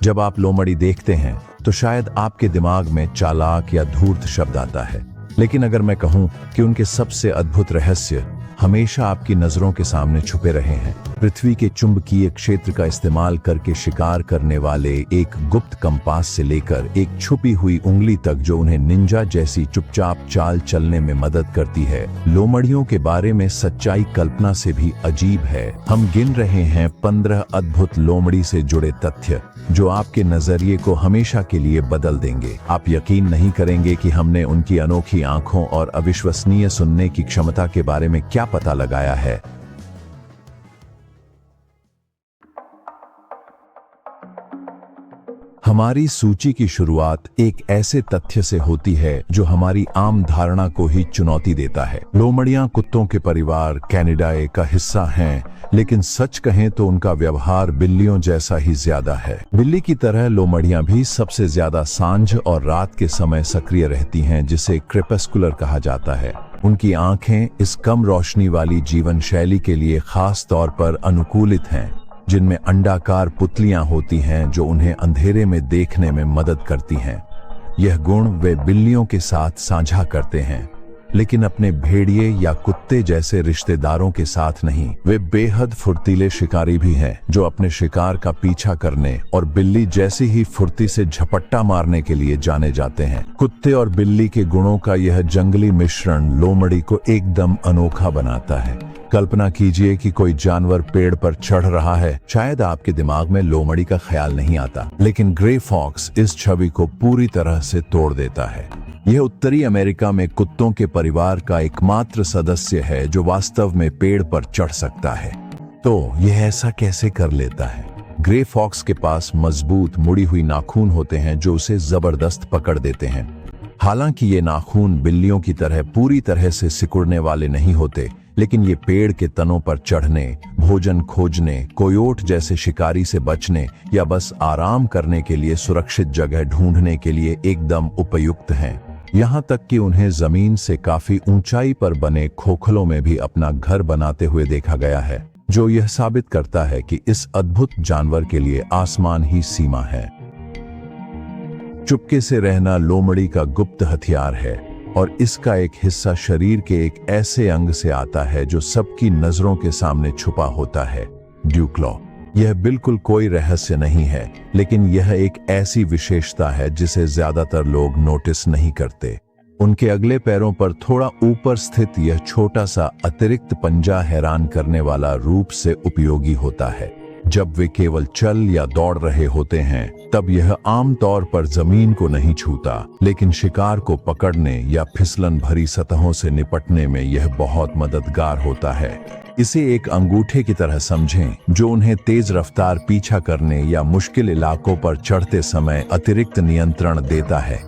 जब आप लोमड़ी देखते हैं तो शायद आपके दिमाग में चालाक या धूर्त शब्द आता है, लेकिन अगर मैं कहूं कि उनके सबसे अद्भुत रहस्य हमेशा आपकी नजरों के सामने छुपे रहे हैं। पृथ्वी के चुंबकीय क्षेत्र का इस्तेमाल करके शिकार करने वाले एक गुप्त कंपास से लेकर एक छुपी हुई उंगली तक जो उन्हें निंजा जैसी चुपचाप चाल चलने में मदद करती है, लोमड़ियों के बारे में सच्चाई कल्पना से भी अजीब है। हम गिन रहे हैं 15 अद्भुत लोमड़ी से जुड़े तथ्य जो आपके नजरिए को हमेशा के लिए बदल देंगे। आप यकीन नहीं करेंगे कि हमने उनकी अनोखी आंखों और अविश्वसनीय सुनने की क्षमता के बारे में क्या पता लगाया है। हमारी सूची की शुरुआत एक ऐसे तथ्य से होती है जो हमारी आम धारणा को ही चुनौती देता है। लोमड़ियां कुत्तों के परिवार कैनिडाए का हिस्सा हैं, लेकिन सच कहें तो उनका व्यवहार बिल्लियों जैसा ही ज्यादा है। बिल्ली की तरह लोमड़ियां भी सबसे ज्यादा सांझ और रात के समय सक्रिय रहती हैं, जिसे क्रेपेस्कुलर कहा जाता है। उनकी आंखें इस कम रोशनी वाली जीवन शैली के लिए खास तौर पर अनुकूलित हैं, जिनमें अंडाकार पुतलियां होती हैं जो उन्हें अंधेरे में देखने में मदद करती हैं। यह गुण वे बिल्लियों के साथ साझा करते हैं, लेकिन अपने भेड़िए या कुत्ते जैसे रिश्तेदारों के साथ नहीं। वे बेहद फुर्तीले शिकारी भी हैं जो अपने शिकार का पीछा करने और बिल्ली जैसी ही फुर्ती से झपट्टा मारने के लिए जाने जाते हैं। कुत्ते और बिल्ली के गुणों का यह जंगली मिश्रण लोमड़ी को एकदम अनोखा बनाता है। कल्पना कीजिए कि कोई जानवर पेड़ पर चढ़ रहा है। शायद आपके दिमाग में लोमड़ी का ख्याल नहीं आता, लेकिन ग्रे फॉक्स इस छवि को पूरी तरह से तोड़ देता है। यह उत्तरी अमेरिका में कुत्तों के परिवार का एकमात्र सदस्य है जो वास्तव में पेड़ पर चढ़ सकता है। तो यह ऐसा कैसे कर लेता है? ग्रे फॉक्स के पास मजबूत मुड़ी हुई नाखून होते हैं जो उसे जबरदस्त पकड़ देते हैं। हालांकि ये नाखून बिल्लियों की तरह पूरी तरह से सिकुड़ने वाले नहीं होते, लेकिन ये पेड़ के तनों पर चढ़ने, भोजन खोजने, कोयोट जैसे शिकारी से बचने या बस आराम करने के लिए सुरक्षित जगह ढूंढने के लिए एकदम उपयुक्त हैं। यहाँ तक कि उन्हें जमीन से काफी ऊंचाई पर बने खोखलों में भी अपना घर बनाते हुए देखा गया है, जो यह साबित करता है कि इस अद्भुत जानवर के लिए आसमान ही सीमा है। चुपके से रहना लोमड़ी का गुप्त हथियार है और इसका एक हिस्सा शरीर के एक ऐसे अंग से आता है जो सबकी नजरों के सामने छुपा होता है, ड्यूक्लॉ। यह बिल्कुल कोई रहस्य नहीं है, लेकिन यह एक ऐसी विशेषता है जिसे ज्यादातर लोग नोटिस नहीं करते। उनके अगले पैरों पर थोड़ा ऊपर स्थित यह छोटा सा अतिरिक्त पंजा हैरान करने वाला रूप से उपयोगी होता है। जब वे केवल चल या दौड़ रहे होते हैं तब यह आमतौर पर जमीन को नहीं छूता, लेकिन शिकार को पकड़ने या फिसलन भरी सतहों से निपटने में यह बहुत मददगार होता है। इसे एक अंगूठे की तरह समझें जो उन्हें तेज रफ्तार पीछा करने या मुश्किल इलाकों पर चढ़ते समय अतिरिक्त नियंत्रण देता है।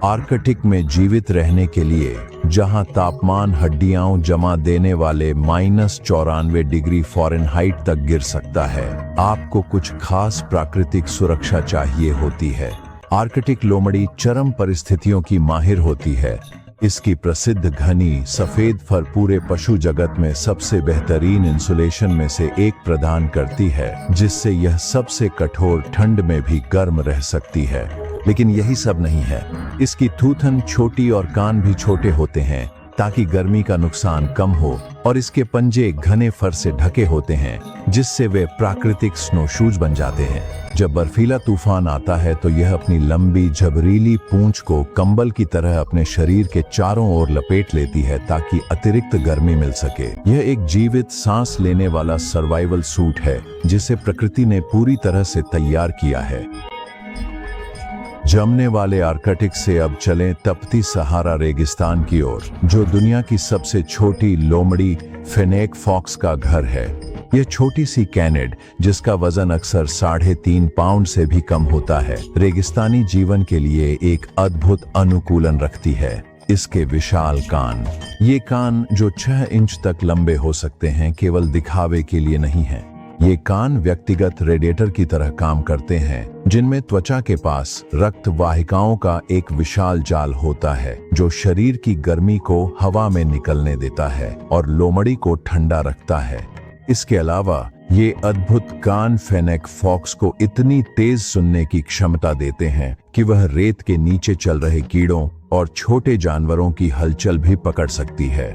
आर्कटिक में जीवित रहने के लिए, जहां तापमान हड्डियां जमा देने वाले -94 डिग्री फ़ारेनहाइट तक गिर सकता है, आपको कुछ खास प्राकृतिक सुरक्षा चाहिए होती है। आर्कटिक लोमड़ी चरम परिस्थितियों की माहिर होती है। इसकी प्रसिद्ध घनी सफेद फर पूरे पशु जगत में सबसे बेहतरीन इंसुलेशन में से एक प्रदान करती है, जिससे यह सबसे कठोर ठंड में भी गर्म रह सकती है। लेकिन यही सब नहीं है, इसकी थूथन छोटी और कान भी छोटे होते हैं ताकि गर्मी का नुकसान कम हो, और इसके पंजे घने फर से ढके होते हैं जिससे वे प्राकृतिक स्नोशूज बन जाते हैं। जब बर्फीला तूफान आता है तो यह अपनी लंबी झबरीली पूंछ को कंबल की तरह अपने शरीर के चारों ओर लपेट लेती है ताकि अतिरिक्त गर्मी मिल सके। यह एक जीवित सांस लेने वाला सर्वाइवल सूट है जिसे प्रकृति ने पूरी तरह से तैयार किया है। जमने वाले आर्कटिक से अब चलें तपती सहारा रेगिस्तान की ओर, जो दुनिया की सबसे छोटी लोमड़ी फेनेक फॉक्स का घर है। यह छोटी सी कैनिड, जिसका वजन अक्सर 3.5 पाउंड से भी कम होता है, रेगिस्तानी जीवन के लिए एक अद्भुत अनुकूलन रखती है। इसके विशाल कान, ये कान जो 6 इंच तक लंबे हो सकते हैं, केवल दिखावे के लिए नहीं है। ये कान व्यक्तिगत रेडिएटर की तरह काम करते हैं, जिनमें त्वचा के पास रक्त वाहिकाओं का एक विशाल जाल होता है जो शरीर की गर्मी को हवा में निकलने देता है और लोमड़ी को ठंडा रखता है। इसके अलावा ये अद्भुत कान फेनेक फॉक्स को इतनी तेज सुनने की क्षमता देते हैं कि वह रेत के नीचे चल रहे कीड़ों और छोटे जानवरों की हलचल भी पकड़ सकती है।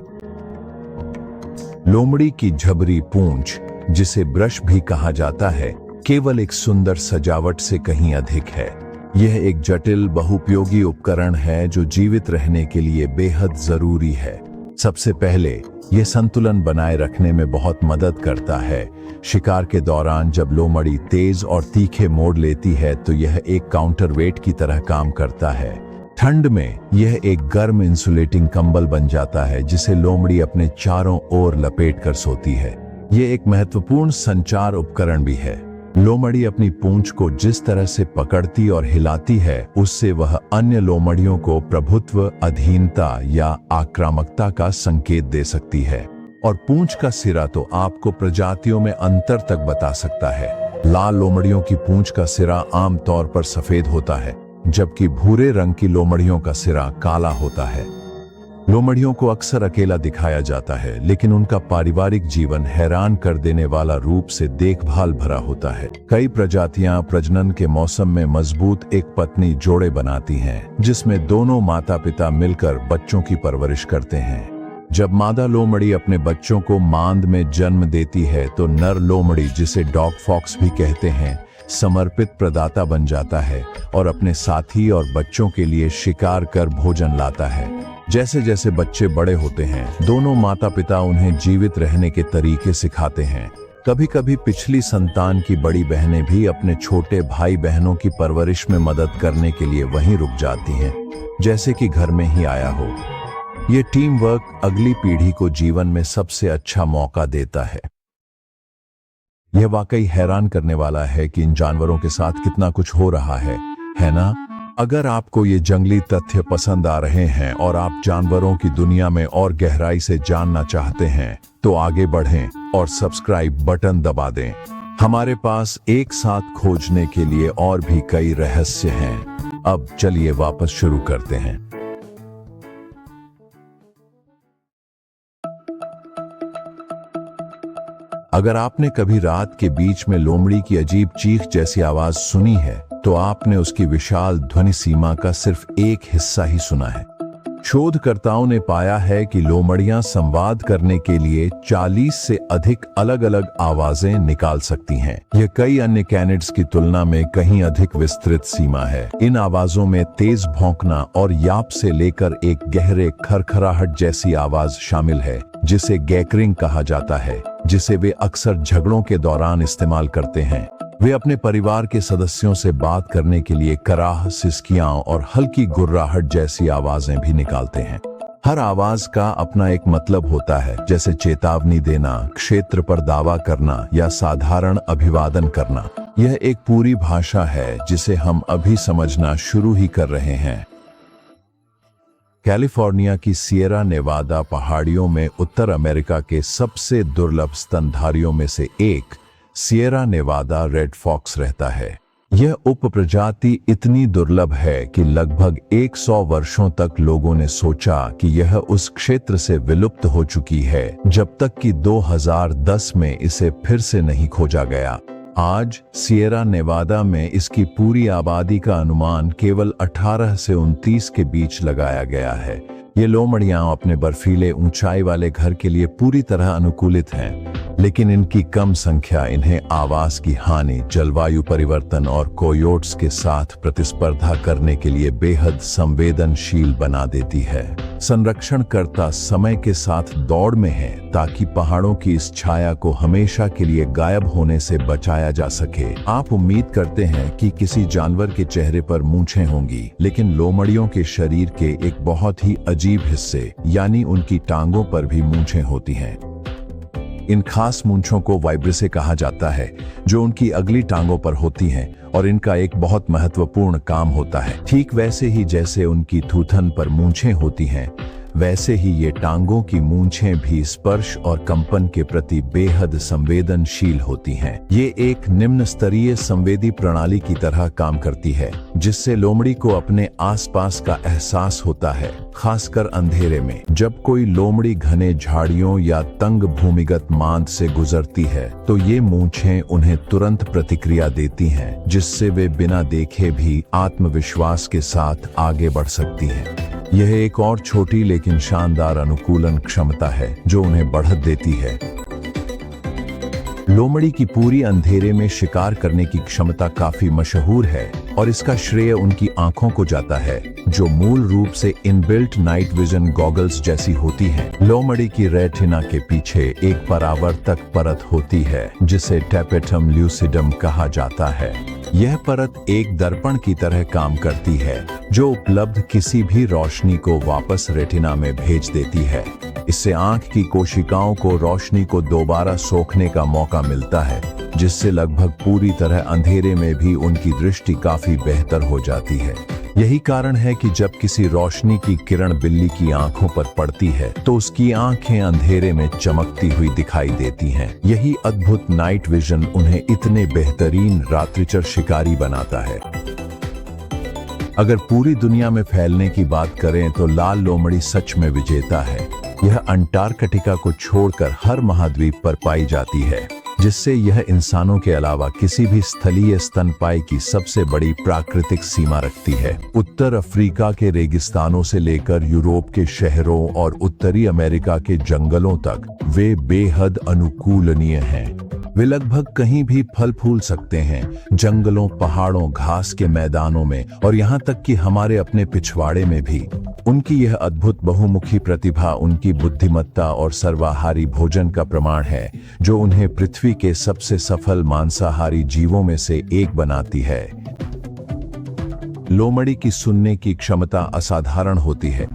लोमड़ी की झबरी पूंछ, जिसे ब्रश भी कहा जाता है, केवल एक सुंदर सजावट से कहीं अधिक है। यह एक जटिल बहुउपयोगी उपकरण है जो जीवित रहने के लिए बेहद जरूरी है। सबसे पहले यह संतुलन बनाए रखने में बहुत मदद करता है। शिकार के दौरान जब लोमड़ी तेज और तीखे मोड़ लेती है तो यह एक काउंटरवेट की तरह काम करता है। ठंड में यह एक गर्म इंसुलेटिंग कंबल बन जाता है जिसे लोमड़ी अपने चारों ओर लपेट कर सोती है। यह एक महत्वपूर्ण संचार उपकरण भी है। लोमड़ी अपनी पूंछ को जिस तरह से पकड़ती और हिलाती है, उससे वह अन्य लोमड़ियों को प्रभुत्व, अधीनता या आक्रामकता का संकेत दे सकती है। और पूंछ का सिरा तो आपको प्रजातियों में अंतर तक बता सकता है। लाल लोमड़ियों की पूंछ का सिरा आमतौर पर सफेद होता है, जबकि भूरे रंग की लोमड़ियों का सिरा काला होता है। लोमड़ियों को अक्सर अकेला दिखाया जाता है, लेकिन उनका पारिवारिक जीवन हैरान कर देने वाला रूप से देखभाल भरा होता है। कई प्रजातियां प्रजनन के मौसम में मजबूत एक पत्नी जोड़े बनाती हैं, जिसमें दोनों माता पिता मिलकर बच्चों की परवरिश करते हैं। जब मादा लोमड़ी अपने बच्चों को मांद में जन्म देती है तो नर लोमड़ी, जिसे डॉग फॉक्स भी कहते हैं, समर्पित प्रदाता बन जाता है और अपने साथी और बच्चों के लिए शिकार कर भोजन लाता है। जैसे जैसे बच्चे बड़े होते हैं, दोनों माता पिता उन्हें जीवित रहने के तरीके सिखाते हैं। कभी कभी पिछली संतान की बड़ी बहनें भी अपने छोटे भाई बहनों की परवरिश में मदद करने के लिए वहीं रुक जाती हैं, जैसे कि घर में ही आया हो। ये टीम वर्क अगली पीढ़ी को जीवन में सबसे अच्छा मौका देता है। यह वाकई हैरान करने वाला है कि इन जानवरों के साथ कितना कुछ हो रहा है ना? अगर आपको ये जंगली तथ्य पसंद आ रहे हैं और आप जानवरों की दुनिया में और गहराई से जानना चाहते हैं, तो आगे बढ़ें और सब्सक्राइब बटन दबा दें। हमारे पास एक साथ खोजने के लिए और भी कई रहस्य हैं। अब चलिए वापस शुरू करते हैं। अगर आपने कभी रात के बीच में लोमड़ी की अजीब चीख जैसी आवाज सुनी है, तो आपने उसकी विशाल ध्वनि सीमा का सिर्फ एक हिस्सा ही सुना है। शोधकर्ताओं ने पाया है कि लोमड़ियां संवाद करने के लिए 40 से अधिक अलग अलग आवाजें निकाल सकती हैं। यह कई अन्य कैनिड्स की तुलना में कहीं अधिक विस्तृत सीमा है। इन आवाजों में तेज भौंकना और याप से लेकर एक गहरे खरखराहट जैसी आवाज शामिल है, जिसे गैकरिंग कहा जाता है, जिसे वे अक्सर झगड़ों के दौरान इस्तेमाल करते हैं। वे अपने परिवार के सदस्यों से बात करने के लिए कराह, सिसकियां और हल्की गुर्राहट जैसी आवाजें भी निकालते हैं। हर आवाज का अपना एक मतलब होता है, जैसे चेतावनी देना, क्षेत्र पर दावा करना या साधारण अभिवादन करना। यह एक पूरी भाषा है जिसे हम अभी समझना शुरू ही कर रहे हैं। कैलिफोर्निया की सिएरा नेवादा पहाड़ियों में उत्तर अमेरिका के सबसे दुर्लभ स्तनधारियों में से एक सिएरा नेवादा रेड फॉक्स रहता है। यह उपप्रजाति इतनी दुर्लभ है कि लगभग 100 वर्षों तक लोगों ने सोचा कि यह उस क्षेत्र से विलुप्त हो चुकी है, जब तक कि 2010 में इसे फिर से नहीं खोजा गया। आज सिएरा नेवादा में इसकी पूरी आबादी का अनुमान केवल 18 से 29 के बीच लगाया गया है। ये लोमड़ियां अपने बर्फीले ऊंचाई वाले घर के लिए पूरी तरह अनुकूलित हैं, लेकिन इनकी कम संख्या इन्हें आवास की हानि, जलवायु परिवर्तन और कोयोट्स के साथ प्रतिस्पर्धा करने के लिए बेहद संवेदनशील बना देती है। संरक्षणकर्ता समय के साथ दौड़ में हैं ताकि पहाड़ों की इस छाया को हमेशा के लिए गायब होने से बचाया जा सके। आप उम्मीद करते हैं कि किसी जानवर के चेहरे पर मूंछें होंगी, लेकिन लोमड़ियों के शरीर के एक बहुत ही अजीब हिस्से यानी उनकी टांगों पर भी मूंछें होती हैं। इन खास मूंछों को वाइब्रेसे कहा जाता है, जो उनकी अगली टांगों पर होती हैं और इनका एक बहुत महत्वपूर्ण काम होता है। ठीक वैसे ही जैसे उनकी थूथन पर मूंछें होती हैं, वैसे ही ये टांगों की मूंछें भी स्पर्श और कंपन के प्रति बेहद संवेदनशील होती हैं। ये एक निम्न स्तरीय संवेदी प्रणाली की तरह काम करती है, जिससे लोमड़ी को अपने आसपास का एहसास होता है, खासकर अंधेरे में। जब कोई लोमड़ी घने झाड़ियों या तंग भूमिगत मांद से गुजरती है तो ये मूंछें उन्हें तुरंत प्रतिक्रिया देती हैं, जिससे वे बिना देखे भी आत्मविश्वास के साथ आगे बढ़ सकती हैं। यह एक और छोटी लेकिन शानदार अनुकूलन क्षमता है जो उन्हें बढ़त देती है। लोमड़ी की पूरी अंधेरे में शिकार करने की क्षमता काफी मशहूर है और इसका श्रेय उनकी आंखों को जाता है, जो मूल रूप से इनबिल्ट नाइट विजन गॉगल्स जैसी होती हैं। लोमड़ी की रेटिना के पीछे एक परावर्तक परत होती है जिसे टैपेटम ल्यूसिडम कहा जाता है। यह परत एक दर्पण की तरह काम करती है जो उपलब्ध किसी भी रोशनी को वापस रेटिना में भेज देती है। इससे आंख की कोशिकाओं को रोशनी को दोबारा सोखने का मौका मिलता है, जिससे लगभग पूरी तरह अंधेरे में भी उनकी दृष्टि काफी बेहतर हो जाती है। यही कारण है कि जब किसी रोशनी की किरण बिल्ली की आंखों पर पड़ती है तो उसकी आंखें अंधेरे में चमकती हुई दिखाई देती हैं। यही अद्भुत नाइट विजन उन्हें इतने बेहतरीन रात्रिचर शिकारी बनाता है। अगर पूरी दुनिया में फैलने की बात करें तो लाल लोमड़ी सच में विजेता है। यह अंटार्कटिका को छोड़कर हर महाद्वीप पर पाई जाती है, जिससे यह इंसानों के अलावा किसी भी स्थलीय स्तनपायी की सबसे बड़ी प्राकृतिक सीमा रखती है। उत्तर अफ्रीका के रेगिस्तानों से लेकर यूरोप के शहरों और उत्तरी अमेरिका के जंगलों तक वे बेहद अनुकूलनीय हैं। वे लगभग कहीं भी फल फूल सकते हैं, जंगलों, पहाड़ों, घास के मैदानों में और यहाँ तक कि हमारे अपने पिछवाड़े में भी। उनकी यह अद्भुत बहुमुखी प्रतिभा उनकी बुद्धिमत्ता और सर्वाहारी भोजन का प्रमाण है, जो उन्हें पृथ्वी के सबसे सफल मांसाहारी जीवों में से एक बनाती है। लोमड़ी की सुनने की क्षमता असाधारण होती है।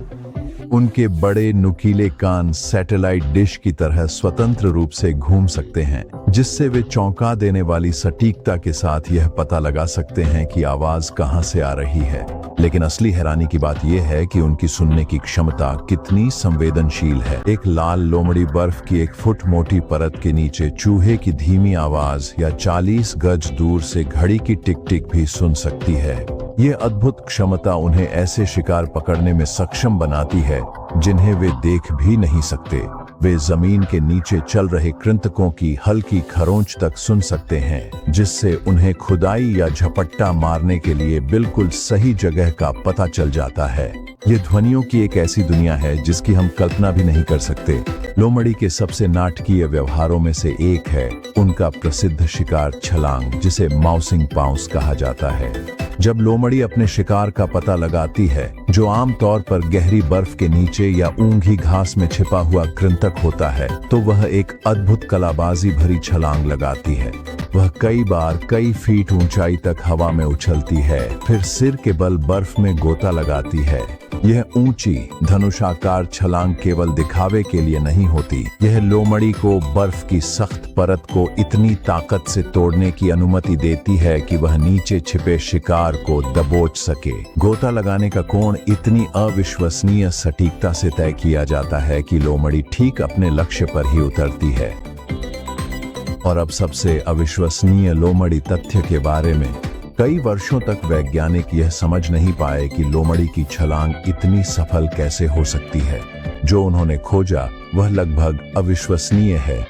उनके बड़े नुकीले कान सैटेलाइट डिश की तरह स्वतंत्र रूप से घूम सकते हैं, जिससे वे चौंका देने वाली सटीकता के साथ यह पता लगा सकते हैं कि आवाज कहां से आ रही है। लेकिन असली हैरानी की बात यह है कि उनकी सुनने की क्षमता कितनी संवेदनशील है। एक लाल लोमड़ी बर्फ की 1 फुट मोटी परत के नीचे चूहे की धीमी आवाज या 40 गज दूर से घड़ी की टिक टिक भी सुन सकती है। यह अद्भुत क्षमता उन्हें ऐसे शिकार पकड़ने में सक्षम बनाती है जिन्हें वे देख भी नहीं सकते। वे जमीन के नीचे चल रहे कृंतकों की हल्की खरोंच तक सुन सकते हैं, जिससे उन्हें खुदाई या झपट्टा मारने के लिए बिल्कुल सही जगह का पता चल जाता है। ये ध्वनियों की एक ऐसी दुनिया है जिसकी हम कल्पना भी नहीं कर सकते। लोमड़ी के सबसे नाटकीय व्यवहारों में से एक है उनका प्रसिद्ध शिकार छलांग, जिसे माउसिंग पाउंस कहा जाता है। जब लोमड़ी अपने शिकार का पता लगाती है, जो आमतौर पर गहरी बर्फ के नीचे या ऊंघी घास में छिपा हुआ कृंतक होता है, तो वह एक अद्भुत कलाबाजी भरी छलांग लगाती है। वह कई बार कई फीट ऊंचाई तक हवा में उछलती है, फिर सिर के बल बर्फ में गोता लगाती है। यह ऊंची धनुषाकार छलांग केवल दिखावे के लिए नहीं होती, यह लोमड़ी को बर्फ की सख्त परत को इतनी ताकत से तोड़ने की अनुमति देती है कि वह नीचे छिपे शिकार को दबोच सके। गोता लगाने का कोण इतनी अविश्वसनीय सटीकता से तय किया जाता है कि लोमड़ी ठीक अपने लक्ष्य पर ही उतरती है। और अब सबसे अविश्वसनीय लोमड़ी तथ्य के बारे में। कई वर्षों तक वैज्ञानिक यह समझ नहीं पाए कि लोमड़ी की छलांग इतनी सफल कैसे हो सकती है। जो उन्होंने खोजा वह लगभग अविश्वसनीय है।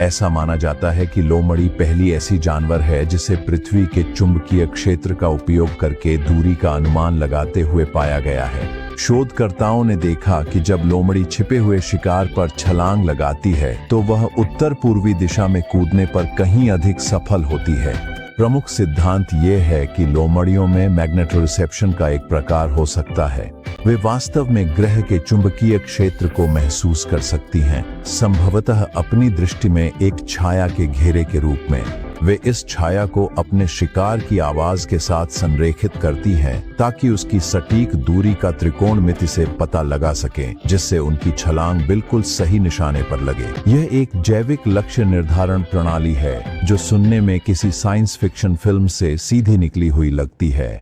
ऐसा माना जाता है कि लोमड़ी पहली ऐसी जानवर है जिसे पृथ्वी के चुंबकीय क्षेत्र का उपयोग करके दूरी का अनुमान लगाते हुए पाया गया है। शोधकर्ताओं ने देखा कि जब लोमड़ी छिपे हुए शिकार पर छलांग लगाती है तो वह उत्तर पूर्वी दिशा में कूदने पर कहीं अधिक सफल होती है। प्रमुख सिद्धांत यह है कि लोमड़ियों में मैग्नेटोरिसेप्शन का एक प्रकार हो सकता है। वे वास्तव में ग्रह के चुंबकीय क्षेत्र को महसूस कर सकती हैं, संभवतः अपनी दृष्टि में एक छाया के घेरे के रूप में। वे इस छाया को अपने शिकार की आवाज के साथ संरेखित करती हैं ताकि उसकी सटीक दूरी का त्रिकोणमिति से पता लगा सकें, जिससे उनकी छलांग बिल्कुल सही निशाने पर लगे। यह एक जैविक लक्ष्य निर्धारण प्रणाली है जो सुनने में किसी साइंस फिक्शन फिल्म से सीधी निकली हुई लगती है।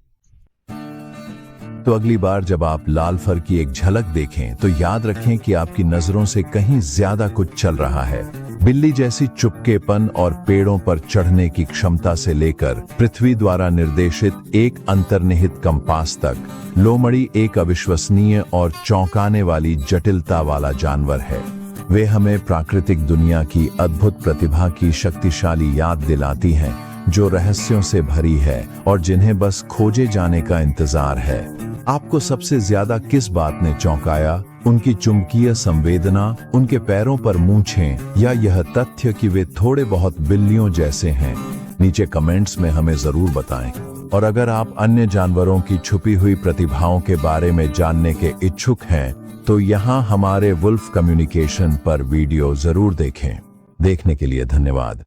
तो अगली बार जब आप लाल फर की एक झलक देखें तो याद रखें कि आपकी नजरों से कहीं ज्यादा कुछ चल रहा है। बिल्ली जैसी चुपकेपन और पेड़ों पर चढ़ने की क्षमता से लेकर पृथ्वी द्वारा निर्देशित एक अंतर्निहित कंपास तक, लोमड़ी एक अविश्वसनीय और चौंकाने वाली जटिलता वाला जानवर है। वे हमें प्राकृतिक दुनिया की अद्भुत प्रतिभा की शक्तिशाली याद दिलाती हैं, जो रहस्यों से भरी है और जिन्हें बस खोजे जाने का इंतजार है। आपको सबसे ज्यादा किस बात ने चौंकाया? उनकी चुंबकीय संवेदना, उनके पैरों पर मूंछें, या यह तथ्य कि वे थोड़े बहुत बिल्लियों जैसे हैं? नीचे कमेंट्स में हमें जरूर बताएं। और अगर आप अन्य जानवरों की छुपी हुई प्रतिभाओं के बारे में जानने के इच्छुक हैं तो यहाँ हमारे वुल्फ कम्युनिकेशन पर वीडियो जरूर देखें। देखने के लिए धन्यवाद।